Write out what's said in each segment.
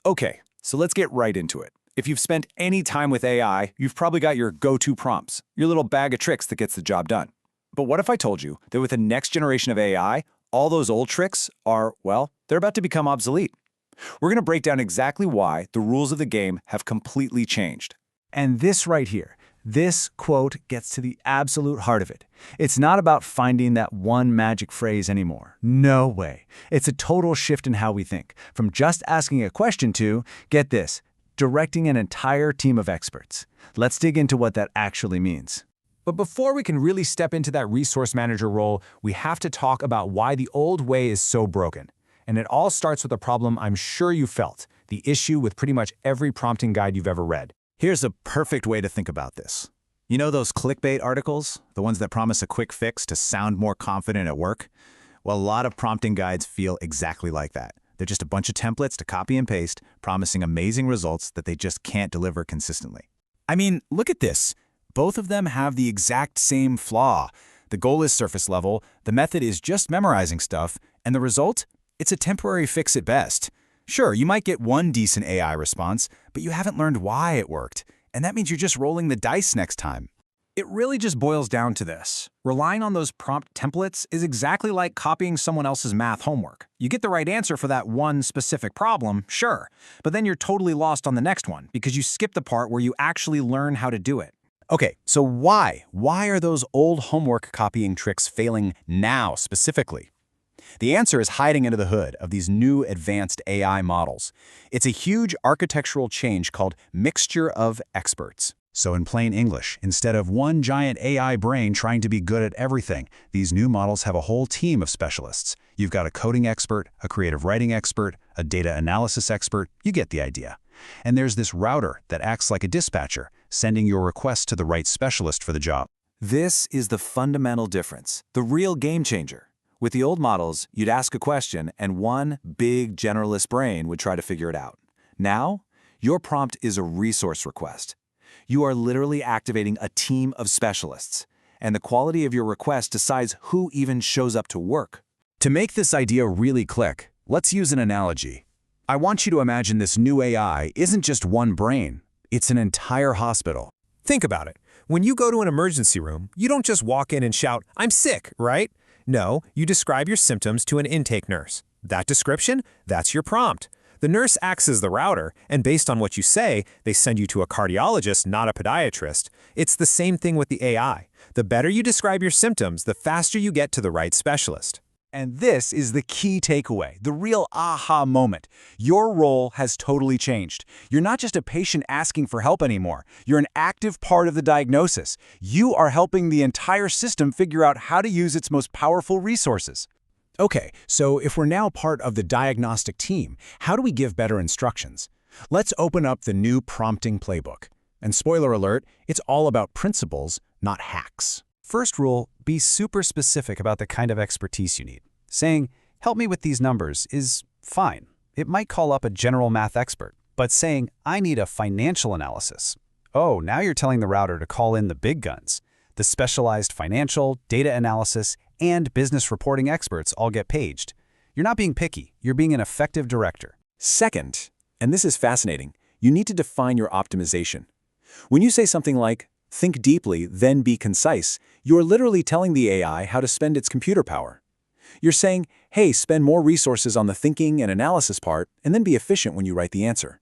Okay, so let's get right into it. If you've spent any time with AI, you've probably got your go-to prompts, your little bag of tricks that gets the job done. But what if I told you that with the next generation of AI, all those old tricks are, well, they're about to become obsolete? We're going to break down exactly why the rules of the game have completely changed. And this right here, this quote gets to the absolute heart of it. It's not about finding that one magic phrase anymore. No way. It's a total shift in how we think. From just asking a question to, get this, directing an entire team of experts. Let's dig into what that actually means. But before we can really step into that resource manager role, we have to talk about why the old way is so broken. And it all starts with a problem I'm sure you felt, the issue with pretty much every prompting guide you've ever read. Here's a perfect way to think about this. You know those clickbait articles? The ones that promise a quick fix to sound more confident at work? Well, a lot of prompting guides feel exactly like that. They're just a bunch of templates to copy and paste, promising amazing results that they just can't deliver consistently. I mean, look at this. Both of them have the exact same flaw. The goal is surface level, the method is just memorizing stuff, and the result? It's a temporary fix at best. Sure, you might get one decent AI response, but you haven't learned why it worked, and that means you're just rolling the dice next time. It really just boils down to this. Relying on those prompt templates is exactly like copying someone else's math homework. You get the right answer for that one specific problem, sure, but then you're totally lost on the next one because you skip the part where you actually learn how to do it. Okay, so why? Why are those old homework copying tricks failing now specifically? The answer is hiding under the hood of these new advanced AI models. It's a huge architectural change called mixture of experts. So in plain English, instead of one giant AI brain trying to be good at everything, these new models have a whole team of specialists. You've got a coding expert, a creative writing expert, a data analysis expert, you get the idea. And there's this router that acts like a dispatcher, sending your request to the right specialist for the job. This is the fundamental difference, the real game changer. With the old models, you'd ask a question and one big generalist brain would try to figure it out. Now, your prompt is a resource request. You are literally activating a team of specialists, and the quality of your request decides who even shows up to work. To make this idea really click, let's use an analogy. I want you to imagine this new AI isn't just one brain, it's an entire hospital. Think about it. When you go to an emergency room, you don't just walk in and shout, "I'm sick," right? No, you describe your symptoms to an intake nurse. That description, that's your prompt. The nurse acts as the router, and based on what you say, they send you to a cardiologist, not a podiatrist. It's the same thing with the AI. The better you describe your symptoms, the faster you get to the right specialist. And this is the key takeaway, the real aha moment. Your role has totally changed. You're not just a patient asking for help anymore. You're an active part of the diagnosis. You are helping the entire system figure out how to use its most powerful resources. Okay, so if we're now part of the diagnostic team, how do we give better instructions? Let's open up the new prompting playbook. And spoiler alert, it's all about principles, not hacks. First rule, be super specific about the kind of expertise you need. Saying, "Help me with these numbers," is fine. It might call up a general math expert. But saying, "I need a financial analysis," oh, now you're telling the router to call in the big guns. The specialized financial, data analysis, and business reporting experts all get paged. You're not being picky, you're being an effective director. Second, and this is fascinating, you need to define your optimization. When you say something like, "Think deeply, then be concise," you're literally telling the AI how to spend its computer power. You're saying, hey, spend more resources on the thinking and analysis part, and then be efficient when you write the answer.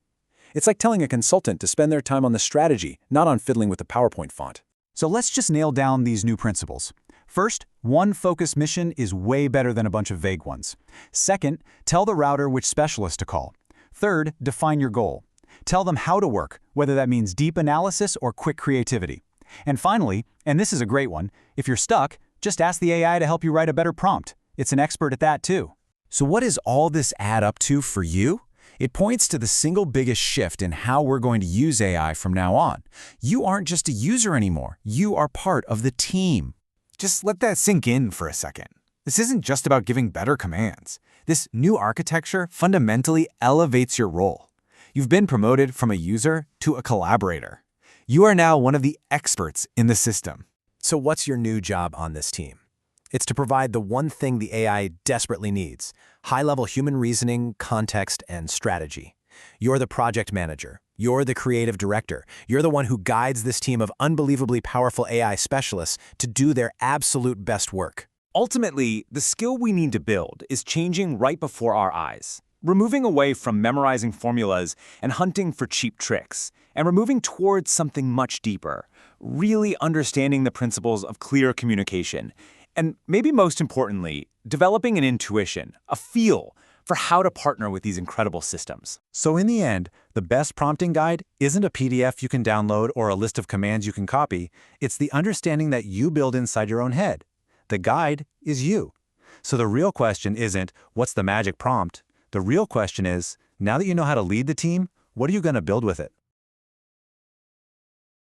It's like telling a consultant to spend their time on the strategy, not on fiddling with the PowerPoint font. So let's just nail down these new principles. First, one focused mission is way better than a bunch of vague ones. Second, tell the router which specialist to call. Third, define your goal. Tell them how to work, whether that means deep analysis or quick creativity. And finally, and this is a great one, if you're stuck, just ask the AI to help you write a better prompt. It's an expert at that too. So what does all this add up to for you? It points to the single biggest shift in how we're going to use AI from now on. You aren't just a user anymore. You are part of the team. Just let that sink in for a second. This isn't just about giving better commands. This new architecture fundamentally elevates your role. You've been promoted from a user to a collaborator. You are now one of the experts in the system. So what's your new job on this team? It's to provide the one thing the AI desperately needs: high-level human reasoning, context, and strategy. You're the project manager. You're the creative director. You're the one who guides this team of unbelievably powerful AI specialists to do their absolute best work. Ultimately, the skill we need to build is changing right before our eyes, removing away from memorizing formulas and hunting for cheap tricks, and removing towards something much deeper, really understanding the principles of clear communication, and maybe most importantly, developing an intuition, a feel for how to partner with these incredible systems. So in the end, the best prompting guide isn't a PDF you can download or a list of commands you can copy. It's the understanding that you build inside your own head. The guide is you. So the real question isn't, what's the magic prompt? The real question is, now that you know how to lead the team, what are you going to build with it?